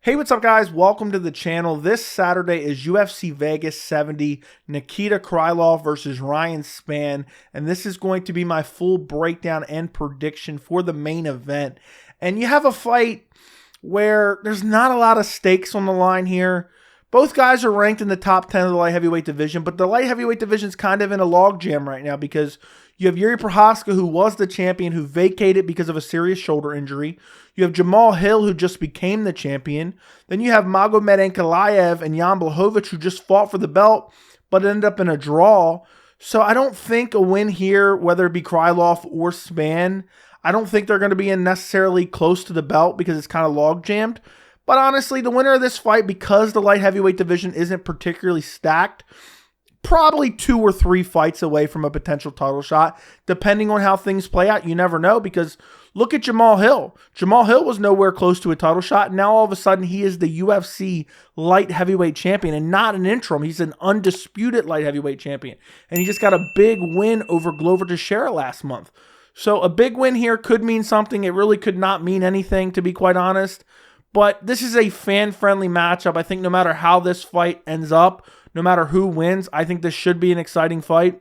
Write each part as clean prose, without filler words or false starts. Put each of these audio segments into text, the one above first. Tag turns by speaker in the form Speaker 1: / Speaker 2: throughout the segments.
Speaker 1: Hey, what's up, guys? Welcome to the channel. This Saturday is UFC Vegas 70, Nikita Krylov versus Ryan Spann, and this is going to be my full breakdown and prediction for the main event. And you have a fight where there's not a lot of stakes on the line here. Both guys are ranked in the top 10 of the light heavyweight division, but the light heavyweight division is kind of in a logjam right now because you have Yuri Prochazka, who was the champion, who vacated because of a serious shoulder injury. You have Jamal Hill, who just became the champion. Then you have Magomed Ankalaev and Jan Blachowicz, who just fought for the belt, but ended up in a draw. So I don't think a win here, whether it be Krylov or Spann, I don't think they're going to be in necessarily close to the belt because it's kind of log-jammed. But honestly, the winner of this fight, because the light heavyweight division isn't particularly stacked, probably 2 or 3 fights away from a potential title shot, depending on how things play out. You never know, because look at Jamal Hill. Jamal Hill was nowhere close to a title shot, and now all of a sudden he is the UFC light heavyweight champion, and not an interim. He's an undisputed light heavyweight champion, and he just got a big win over Glover Teixeira last month. So a big win here could mean something. It really could not mean anything, to be quite honest. But this is a fan-friendly matchup. I think no matter how this fight ends up, no matter who wins, I think this should be an exciting fight.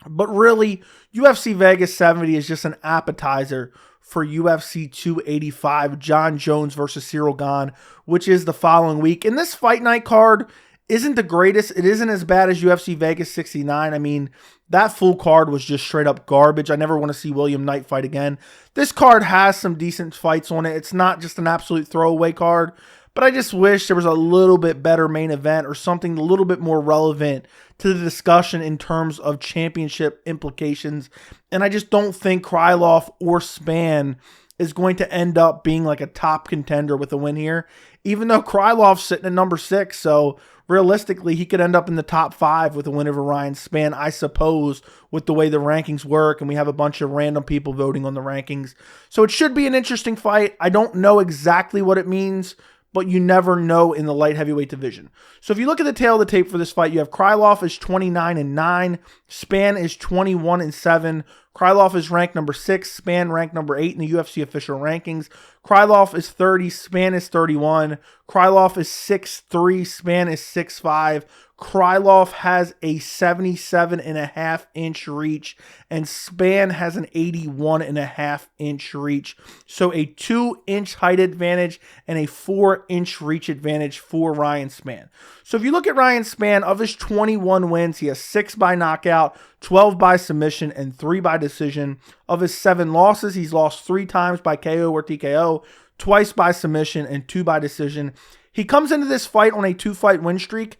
Speaker 1: But really, UFC Vegas 70 is just an appetizer for UFC 285, Jon Jones versus Cyril Gane, which is the following week. And this fight night card isn't the greatest. It isn't as bad as UFC Vegas 69. I mean, that full card was just straight up garbage. I never want to see William Knight fight again. This card has some decent fights on it. It's not just an absolute throwaway card, but I just wish there was a little bit better main event or something a little bit more relevant to the discussion in terms of championship implications. And I just don't think Krylov or Spann is going to end up being like a top contender with a win here, even though Krylov's sitting at number 6. So realistically, he could end up in the top 5 with a win over Ryan Spann, I suppose, with the way the rankings work, and we have a bunch of random people voting on the rankings. So it should be an interesting fight. I don't know exactly what it means, but you never know in the light heavyweight division. So if you look at the tail of the tape for this fight, you have Krylov is 29-9, Spann is 21-7. Krylov is ranked number 6, Spann ranked number 8 in the UFC official rankings. Krylov is 30, Spann is 31. Krylov is 6'3", Spann is 6'5". Krylov has a 77.5-inch reach, and Spann has an 81.5-inch reach. So a 2-inch height advantage and a 4-inch reach advantage for Ryan Spann. So if you look at Ryan Spann, of his 21 wins, he has 6 by knockout, 12 by submission, and 3 by decision. Of his 7 losses, he's lost 3 times by KO or TKO, twice by submission, and 2 by decision. He comes into this fight on a 2-fight win streak,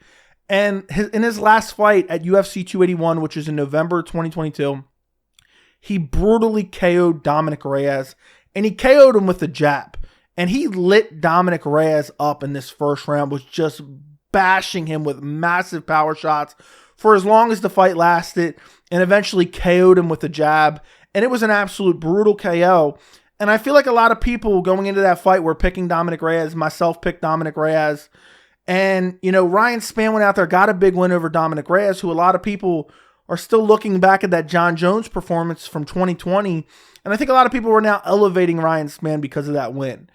Speaker 1: and in his last fight at UFC 281, which is in November 2022, he brutally KO'd Dominic Reyes, and he KO'd him with a jab. And he lit Dominic Reyes up in this first round, was just bashing him with massive power shots for as long as the fight lasted, and eventually KO'd him with a jab. And it was an absolute brutal KO. And I feel like a lot of people going into that fight were picking Dominic Reyes. Myself picked Dominic Reyes. And, you know, Ryan Spann went out there, got a big win over Dominic Reyes, who a lot of people are still looking back at that Jon Jones performance from 2020. And I think a lot of people are now elevating Ryan Spann because of that win.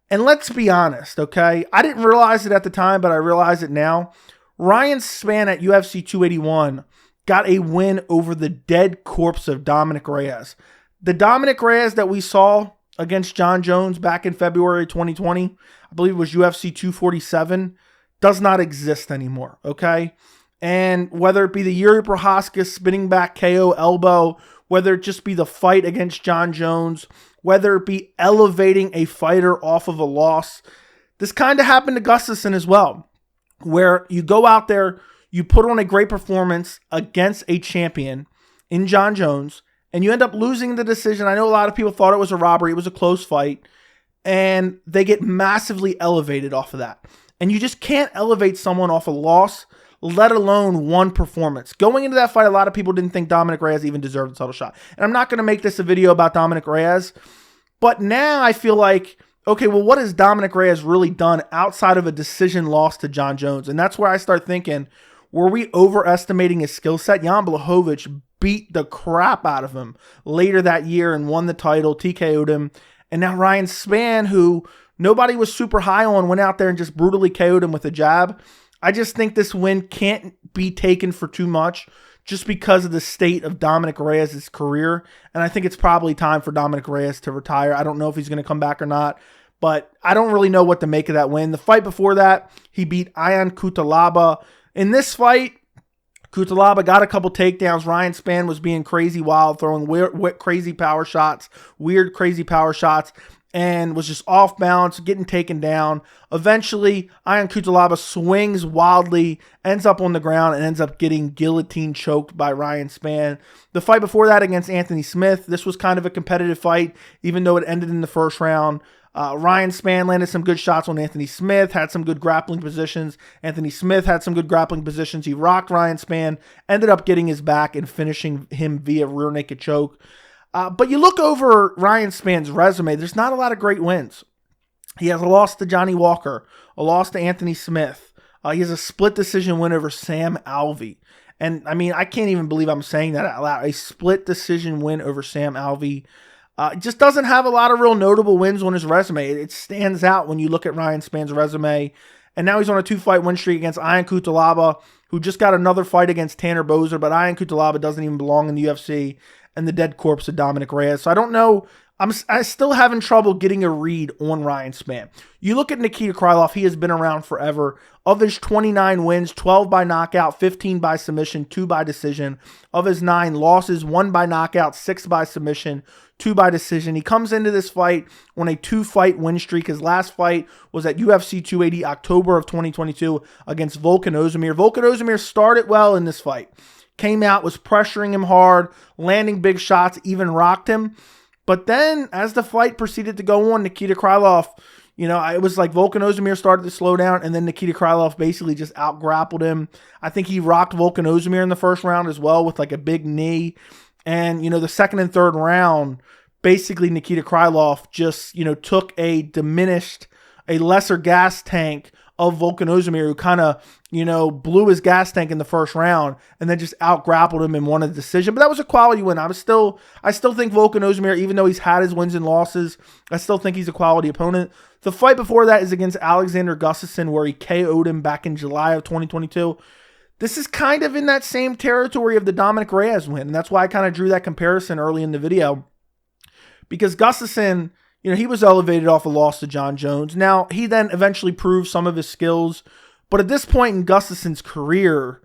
Speaker 1: And let's be honest, okay? I didn't realize it at the time, but I realize it now. Ryan Spann at UFC 281 got a win over the dead corpse of Dominic Reyes. The Dominic Reyes that we saw against Jon Jones back in February 2020, I believe it was UFC 247, does not exist anymore, okay? And whether it be the Yuri Prochazka spinning back KO elbow, whether it just be the fight against Jon Jones, whether it be elevating a fighter off of a loss, this kind of happened to Gustafsson as well, where you go out there, you put on a great performance against a champion in Jon Jones, and you end up losing the decision. I know a lot of people thought it was a robbery. It was a close fight, and they get massively elevated off of that. And you just can't elevate someone off a loss, let alone one performance. Going into that fight, a lot of people didn't think Dominic Reyes even deserved the title shot. And I'm not going to make this a video about Dominic Reyes, but now I feel like, okay, well, what has Dominic Reyes really done outside of a decision loss to Jon Jones? And that's where I start thinking, were we overestimating his skill set? Jan Blachowicz beat the crap out of him later that year and won the title, TKO'd him. And now Ryan Spann, who nobody was super high on, went out there and just brutally KO'd him with a jab. I just think this win can't be taken for too much just because of the state of Dominick Reyes' career. And I think it's probably time for Dominick Reyes to retire. I don't know if he's going to come back or not, but I don't really know what to make of that win. The fight before that, he beat Ion Cutelaba. In this fight, Cutelaba got a couple takedowns. Ryan Spann was being crazy wild, throwing weird, crazy power shots, and was just off balance, getting taken down. Eventually, Ion Cutelaba swings wildly, ends up on the ground, and ends up getting guillotine choked by Ryan Spann. The fight before that against Anthony Smith, this was kind of a competitive fight, even though it ended in the first round. Ryan Spann landed some good shots on Anthony Smith, had some good grappling positions. Anthony Smith had some good grappling positions. He rocked Ryan Spann, ended up getting his back and finishing him via rear naked choke. But you look over Ryan Spann's resume, there's not a lot of great wins. He has a loss to Johnny Walker, a loss to Anthony Smith. He has a split decision win over Sam Alvey. And, I mean, I can't even believe I'm saying that out loud. A split decision win over Sam Alvey. Just doesn't have a lot of real notable wins on his resume. It stands out when you look at Ryan Spann's resume. And now he's on a 2-fight win streak against Ion Cutelaba, who just got another fight against Tanner Boser, but Ion Cutelaba doesn't even belong in the UFC, and the dead corpse of Dominick Reyes. So I don't know. I still having trouble getting a read on Ryan Spann. You look at Nikita Krylov, he has been around forever. Of his 29 wins, 12 by knockout, 15 by submission, 2 by decision. Of his 9 losses, 1 by knockout, 6 by submission, 2 by decision. He comes into this fight on a 2-fight win streak. His last fight was at UFC 280, October of 2022 against Volkan Ozdemir. Volkan Ozdemir started well in this fight. Came out, was pressuring him hard, landing big shots, even rocked him. But then, as the fight proceeded to go on, Nikita Krylov, it was like Volkan Ozdemir started to slow down, and then Nikita Krylov basically just out-grappled him. I think he rocked Volkan Ozdemir in the first round as well with like a big knee. And, the second and third round, basically Nikita Krylov just, took a lesser gas tank of Volkan Ozdemir, who kind of, blew his gas tank in the first round and then just out-grappled him and won a decision. But that was a quality win. I still think Volkan Ozdemir, even though he's had his wins and losses, I still think he's a quality opponent. The fight before that is against Alexander Gustafsson, where he KO'd him back in July of 2022. This is kind of in that same territory of the Dominick Reyes win, and that's why I kind of drew that comparison early in the video. Because Gustafsson, he was elevated off a loss to John Jones. Now, he then eventually proved some of his skills. But at this point in Gustafsson's career,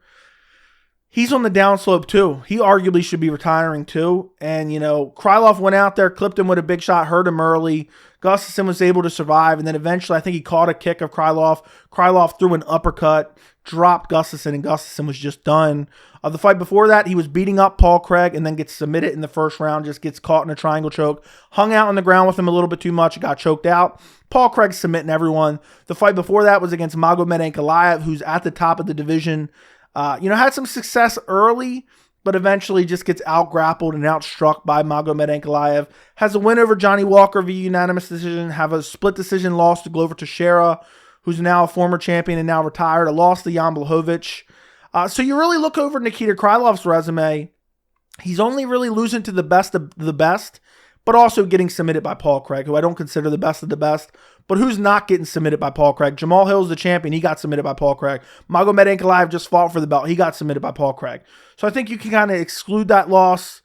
Speaker 1: he's on the downslope too. He arguably should be retiring too. And, Krylov went out there, clipped him with a big shot, hurt him early. Gustafsson was able to survive. And then eventually, I think he caught a kick of Krylov. Krylov threw an uppercut, dropped Gustafsson, and Gustafsson was just done. The fight before that, he was beating up Paul Craig and then gets submitted in the first round, just gets caught in a triangle choke. Hung out on the ground with him a little bit too much, got choked out. Paul Craig submitting everyone. The fight before that was against Magomed Ankalaev, who's at the top of the division. Had some success early, but eventually just gets out-grappled and outstruck by Magomed Ankalaev. Has a win over Johnny Walker via unanimous decision, have a split decision loss to Glover Teixeira, who's now a former champion and now retired, a loss to Jan Blachowicz. So you really look over Nikita Krylov's resume, he's only really losing to the best of the best, but also getting submitted by Paul Craig, who I don't consider the best of the best. But who's not getting submitted by Paul Craig? Jamal Hill's the champion. He got submitted by Paul Craig. Magomed Ankalaev just fought for the belt. He got submitted by Paul Craig. So I think you can kind of exclude that loss.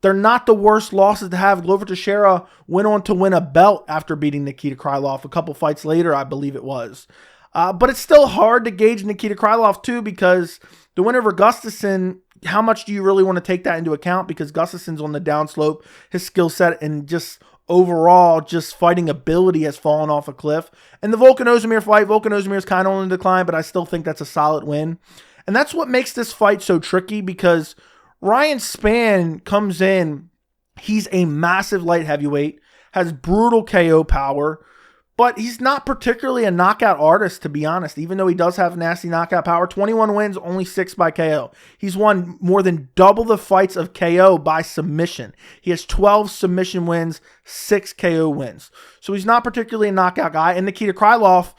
Speaker 1: They're not the worst losses to have. Glover Teixeira went on to win a belt after beating Nikita Krylov a couple fights later, I believe it was. But it's still hard to gauge Nikita Krylov too, because the win over Gustafsson, how much do you really want to take that into account? Because Gustafsson's on the downslope. His skill set and just overall just fighting ability has fallen off a cliff. And the Volkan Ozdemir fight, Volkan Ozdemir is kind of on the decline, but I still think that's a solid win. And that's what makes this fight so tricky, because Ryan Spann comes in, he's a massive light heavyweight, has brutal KO power, but he's not particularly a knockout artist, to be honest, even though he does have nasty knockout power. 21 wins, only 6 by KO. He's won more than double the fights of KO by submission. He has 12 submission wins, 6 KO wins. So he's not particularly a knockout guy. And Nikita Krylov,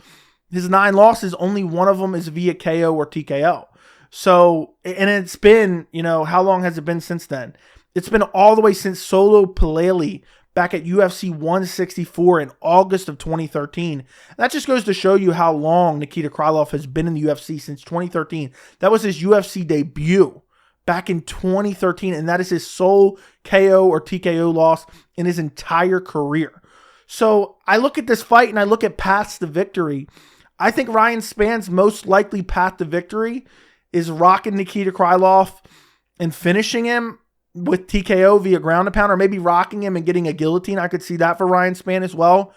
Speaker 1: his 9 losses, only one of them is via KO or TKO. So, and it's been, how long has it been since then? It's been all the way since Solo Pileli back at UFC 164 in August of 2013. That just goes to show you how long Nikita Krylov has been in the UFC, since 2013. That was his UFC debut back in 2013, and that is his sole KO or TKO loss in his entire career. So I look at this fight and I look at paths to victory. I think Ryan Spann's most likely path to victory is rocking Nikita Krylov and finishing him with TKO via ground and pound, or maybe rocking him and getting a guillotine. I could see that for Ryan Spann as well.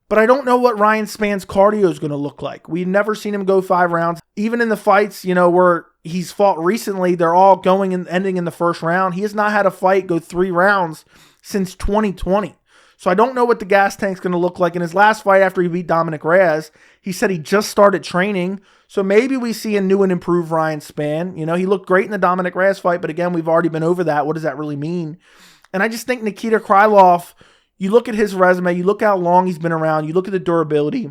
Speaker 1: But I don't know what Ryan Spann's cardio is going to look like. We've never seen him go 5 rounds. Even in the fights, where he's fought recently, they're all going and ending in the first round. He has not had a fight go 3 rounds since 2020. So I don't know what the gas tank's going to look like. In his last fight after he beat Dominic Reyes, he said he just started training. So maybe we see a new and improved Ryan Spann. He looked great in the Dominic Reyes fight, but again, we've already been over that. What does that really mean? And I just think Nikita Krylov, you look at his resume, you look how long he's been around, you look at the durability.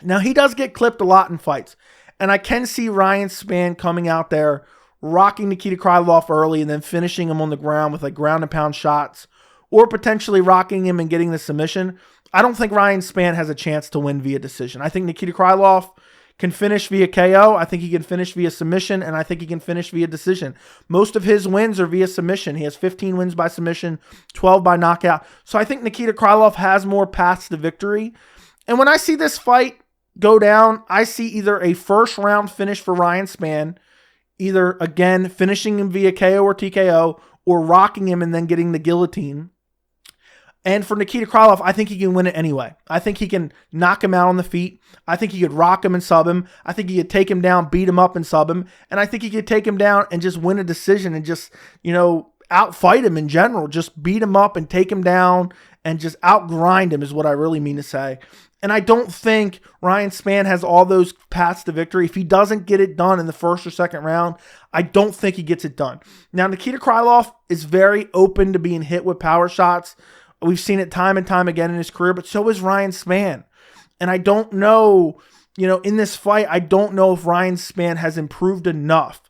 Speaker 1: Now, he does get clipped a lot in fights. And I can see Ryan Spann coming out there, rocking Nikita Krylov early and then finishing him on the ground with like ground and pound shots, or potentially rocking him and getting the submission. I don't think Ryan Spann has a chance to win via decision. I think Nikita Krylov can finish via KO. I think he can finish via submission, and I think he can finish via decision. Most of his wins are via submission. He has 15 wins by submission, 12 by knockout. So I think Nikita Krylov has more paths to victory. And when I see this fight go down, I see either a first-round finish for Ryan Spann, either, again, finishing him via KO or TKO, or rocking him and then getting the guillotine. And for Nikita Krylov, I think he can win it anyway. I think he can knock him out on the feet. I think he could rock him and sub him. I think he could take him down, beat him up and sub him. And I think he could take him down and just win a decision and just, outfight him in general. Just beat him up and take him down and just outgrind him is what I really mean to say. And I don't think Ryan Spann has all those paths to victory. If he doesn't get it done in the first or second round, I don't think he gets it done. Now, Nikita Krylov is very open to being hit with power shots. We've seen it time and time again in his career, but so is Ryan Spann. And I don't know, in this fight, I don't know if Ryan Spann has improved enough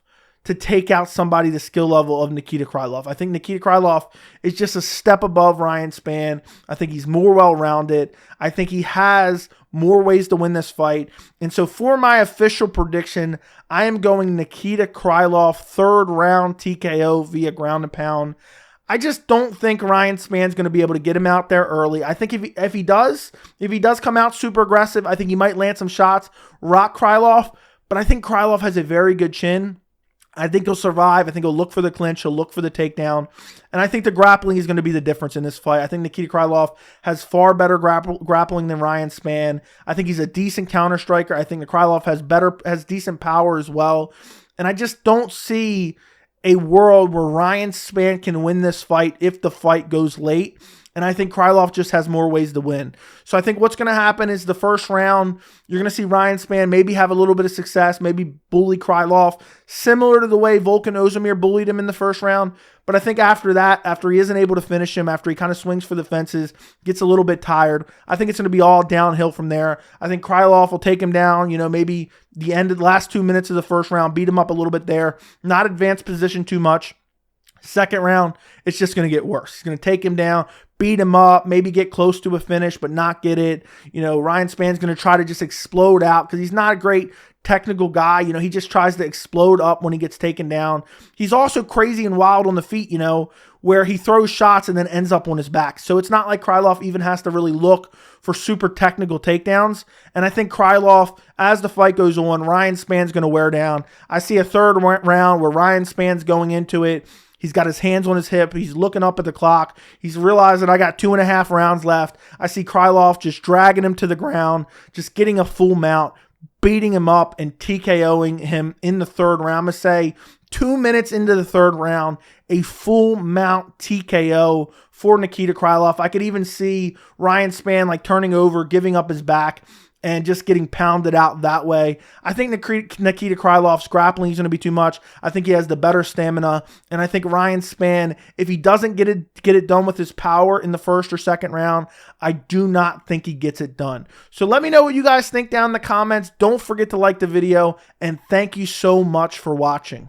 Speaker 1: to take out somebody the skill level of Nikita Krylov. I think Nikita Krylov is just a step above Ryan Spann. I think he's more well-rounded. I think he has more ways to win this fight. And so for my official prediction, I am going Nikita Krylov 3rd round TKO via ground and pound. I just don't think Ryan Spann's going to be able to get him out there early. I think if he does come out super aggressive, I think he might land some shots, rock Krylov, but I think Krylov has a very good chin. I think he'll survive. I think he'll look for the clinch. He'll look for the takedown. And I think the grappling is going to be the difference in this fight. I think Nikita Krylov has far better grappling than Ryan Spann. I think he's a decent counter striker. I think the Krylov has decent power as well. And I just don't see a world where Ryan Spann can win this fight if the fight goes late. And I think Krylov just has more ways to win. So I think what's going to happen is the first round, you're going to see Ryan Spann maybe have a little bit of success, maybe bully Krylov, similar to the way Volkan Ozdemir bullied him in the first round. But I think after that, after he isn't able to finish him, after he kind of swings for the fences, gets a little bit tired, I think it's going to be all downhill from there. I think Krylov will take him down, maybe the last 2 minutes of the first round, beat him up a little bit there, not advance position too much. Second round, it's just going to get worse. He's going to take him down, beat him up, maybe get close to a finish, but not get it. Ryan Spann's going to try to just explode out because he's not a great technical guy. He just tries to explode up when he gets taken down. He's also crazy and wild on the feet, where he throws shots and then ends up on his back. So it's not like Krylov even has to really look for super technical takedowns. And I think Krylov, as the fight goes on, Ryan Spann's going to wear down. I see a third round where Ryan Spann's going into it. He's got his hands on his hip. He's looking up at the clock. He's realizing I got 2.5 rounds left. I see Krylov just dragging him to the ground, just getting a full mount, beating him up and TKOing him in the third round. I'm going to say 2 minutes into the third round, a full mount TKO for Nikita Krylov. I could even see Ryan Spann turning over, giving up his back, and just getting pounded out that way. I think Nikita Krylov's grappling is going to be too much. I think he has the better stamina. And I think Ryan Spann, if he doesn't get it done with his power in the first or second round, I do not think he gets it done. So let me know what you guys think down in the comments. Don't forget to like the video. And thank you so much for watching.